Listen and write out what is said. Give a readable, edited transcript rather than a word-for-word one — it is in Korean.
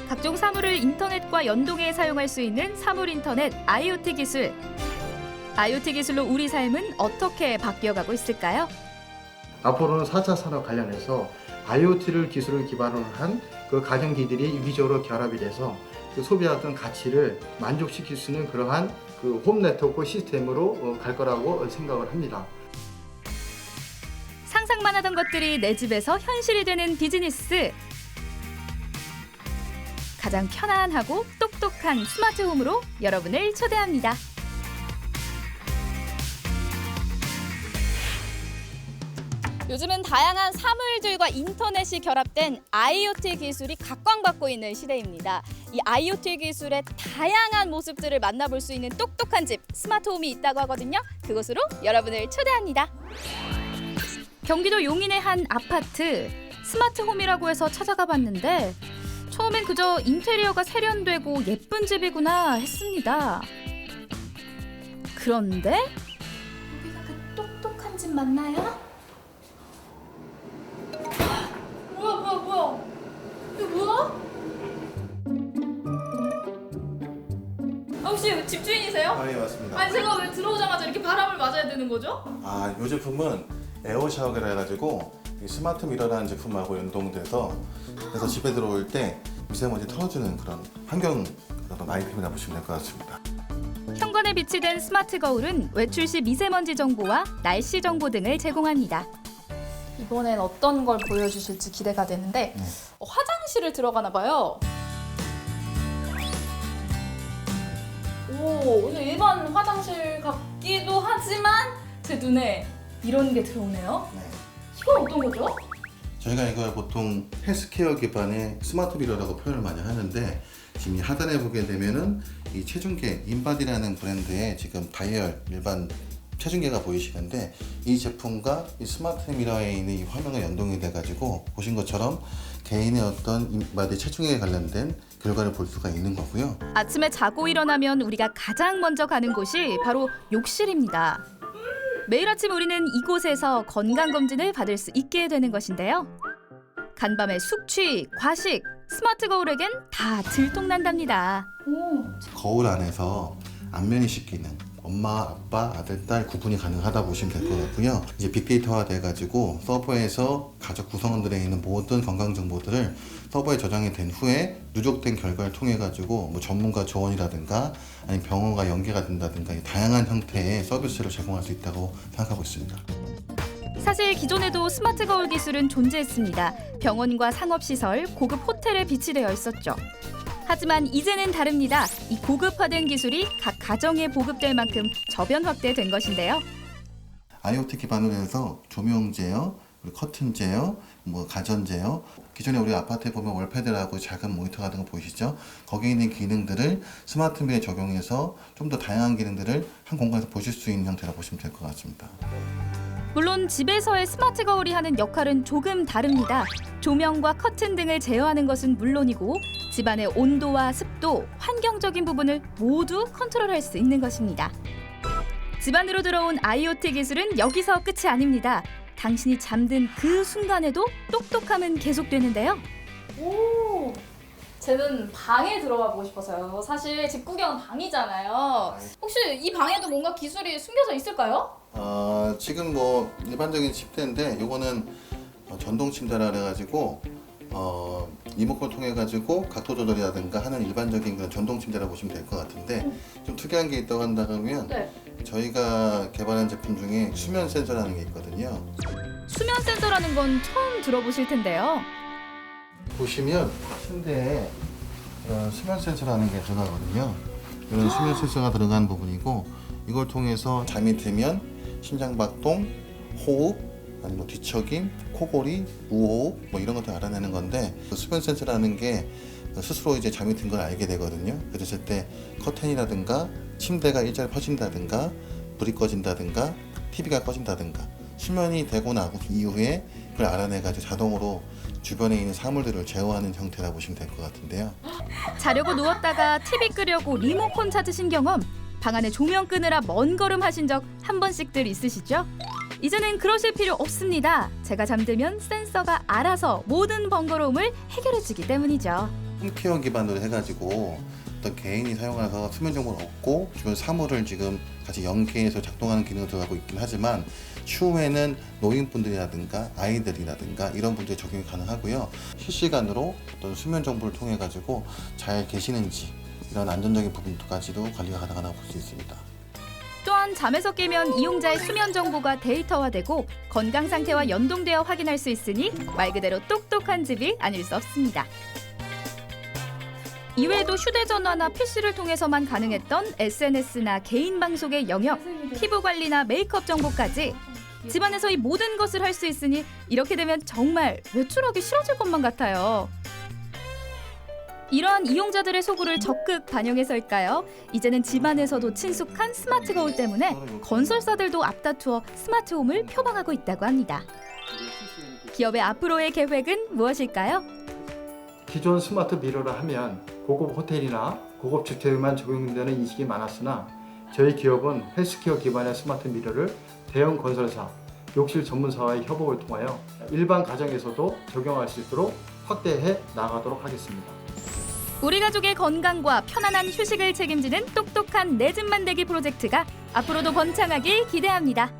각종 사물을 인터넷과 연동해 사용할 수 있는 사물인터넷 IoT 기술. IoT 기술로 우리 삶은 어떻게 바뀌어가고 있을까요? 앞으로는 4차 산업 관련해서 IoT를 기술을 기반으로 한 그 가전기기들이 유기적으로 결합이 돼서 그 소비하던 가치를 만족시킬 수 있는 그러한 그 홈 네트워크 시스템으로 갈 거라고 생각을 합니다. 상상만 하던 것들이 내 집에서 현실이 되는 비즈니스. 가장 편안하고 똑똑한 스마트홈으로 여러분을 초대합니다. 요즘은 다양한 사물들과 인터넷이 결합된 IoT 기술이 각광받고 있는 시대입니다. 이 IoT 기술의 다양한 모습들을 만나볼 수 있는 똑똑한 집, 스마트홈이 있다고 하거든요. 그곳으로 여러분을 초대합니다. 경기도 용인의 한 아파트, 스마트홈이라고 해서 찾아가 봤는데 처음엔 그저 인테리어가 세련되고 예쁜 집이구나 했습니다. 그런데 여기가 그 똑똑한 집 맞나요? 뭐야? 이거 뭐야? 혹시 집주인이세요? 아, 예, 맞습니다. 아니 제가 왜 들어오자마자 이렇게 바람을 맞아야 되는 거죠? 아, 이 제품은 에어 샤워기라 해가지고 이 스마트 미러라는 제품하고 연동돼서 그래서 집에 들어올 때 미세먼지 털어주는 그런 환경 그런 아이템이라 보시면 될 것 같습니다. 현관에 비치된 스마트 거울은 외출 시 미세먼지 정보와 날씨 정보 등을 제공합니다. 이번엔 어떤 걸 보여주실지 기대가 되는데 화장실을 들어가나 봐요. 오, 오늘 일반 화장실 같기도 하지만 제 눈에 이런 게 들어오네요. 네. 이건 어떤 거죠? 저희가 이걸 보통 헬스케어 기반의 스마트 미러라고 표현을 많이 하는데 지금 이 하단에 보게 되면은 이 체중계 인바디라는 브랜드의 지금 다이얼 일반 체중계가 보이시는데 이 제품과 이 스마트 미러에 있는 이 화면과 연동이 돼가지고 보신 것처럼 개인의 어떤 인바디 체중에 관련된 결과를 볼 수가 있는 거고요. 아침에 자고 일어나면 우리가 가장 먼저 가는 곳이 바로 욕실입니다. 매일 아침 우리는 이곳에서 건강검진을 받을 수 있게 되는 것인데요. 간밤에 숙취, 과식, 스마트 거울에겐 다 들통난답니다. 거울 안에서 안면이 씻기는 엄마, 아빠, 아들, 딸 구분이 가능하다 보시면 될 것 같고요. 이제 빅데이터화 돼가지고 서버에서 가족 구성원들에 있는 모든 건강 정보들을 서버에 저장이 된 후에 누적된 결과를 통해 가지고 뭐 전문가 조언이라든가 아니면 병원과 연계가 된다든가 다양한 형태의 서비스를 제공할 수 있다고 생각하고 있습니다. 사실 기존에도 스마트 거울 기술은 존재했습니다. 병원과 상업시설, 고급 호텔에 비치되어 있었죠. 하지만 이제는 다릅니다. 이 고급화된 기술이 각 가정에 보급될 만큼 저변 확대된 것인데요. IoT 기반으로 해서 조명 제어, 그리고 커튼 제어, 뭐 가전 제어, 기존에 우리 아파트에 보면 월패드라고 작은 모니터 같은 거 보이시죠? 거기에 있는 기능들을 스마트 미러에 적용해서 좀 더 다양한 기능들을 한 공간에서 보실 수 있는 형태라고 보시면 될 것 같습니다. 물론 집에서의 스마트 거울이 하는 역할은 조금 다릅니다. 조명과 커튼 등을 제어하는 것은 물론이고 집안의 온도와 습도, 환경적인 부분을 모두 컨트롤할 수 있는 것입니다. 집 안으로 들어온 IoT 기술은 여기서 끝이 아닙니다. 당신이 잠든 그 순간에도 똑똑함은 계속되는데요. 오, 쟤는 방에 들어가 보고 싶어서요. 사실 집 구경은 방이잖아요. 혹시 이 방에도 뭔가 기술이 숨겨져 있을까요? 지금 뭐 일반적인 침대인데 이거는 전동 침대라 그래가지고 리모컨을 통해 가지고 각도 조절이라든가 하는 일반적인 그런 전동 침대라고 보시면 될 것 같은데 좀 특이한 게 있다고 한다면 네. 저희가 개발한 제품 중에 수면 센서라는 게 있거든요. 수면 센서라는 건 처음 들어보실 텐데요. 보시면 침대에 수면 센서라는 게 들어가거든요. 이런 수면 센서가 들어간 부분이고 이걸 통해서 잠이 들면 심장박동, 호흡, 아니면 뒤척임, 코골이, 무호흡 뭐 이런 것들 알아내는 건데 그 수면 센서라는 게 스스로 이제 잠이 든 걸 알게 되거든요. 그랬을 때 커튼이라든가 침대가 일자로 펴진다든가 불이 꺼진다든가 TV가 꺼진다든가 수면이 되고 나고 이후에 그걸 알아내가지고 자동으로 주변에 있는 사물들을 제어하는 형태라고 보시면 될 것 같은데요. 자려고 누웠다가 TV 끄려고 리모컨 찾으신 경험, 방 안에 조명 끄느라 먼 걸음 하신 적 한 번씩들 있으시죠? 이제는 그러실 필요 없습니다. 제가 잠들면 센서가 알아서 모든 번거로움을 해결해주기 때문이죠. 홈케어 기반으로 해가지고 어떤 개인이 사용해서 수면 정보를 얻고 주변 사물을 지금 같이 연계해서 작동하는 기능을 들어가고 있긴 하지만 추후에는 노인분들이라든가 아이들이라든가 이런 분들이 적용이 가능하고요. 실시간으로 어떤 수면 정보를 통해 가지고 잘 계시는지 이런 안전적인 부분까지도 관리가 가능하다고 볼 수 있습니다. 또한 잠에서 깨면 이용자의 수면 정보가 데이터화되고 건강 상태와 연동되어 확인할 수 있으니 말 그대로 똑똑한 집이 아닐 수 없습니다. 이외에도 휴대전화나 PC를 통해서만 가능했던 SNS나 개인 방송의 영역, 피부 관리나 메이크업 정보까지 집안에서 이 모든 것을 할 수 있으니 이렇게 되면 정말 외출하기 싫어질 것만 같아요. 이러한 이용자들의 소구를 적극 반영해서일까요? 이제는 집안에서도 친숙한 스마트 거울 때문에 건설사들도 앞다투어 스마트홈을 표방하고 있다고 합니다. 기업의 앞으로의 계획은 무엇일까요? 기존 스마트 미러를 하면 고급 호텔이나 고급 주택에만 적용되는 인식이 많았으나 저희 기업은 헬스케어 기반의 스마트 미러를 대형 건설사, 욕실 전문사와의 협업을 통하여 일반 가정에서도 적용할 수 있도록 확대해 나가도록 하겠습니다. 우리 가족의 건강과 편안한 휴식을 책임지는 똑똑한 내 집 만들기 프로젝트가 앞으로도 번창하길 기대합니다.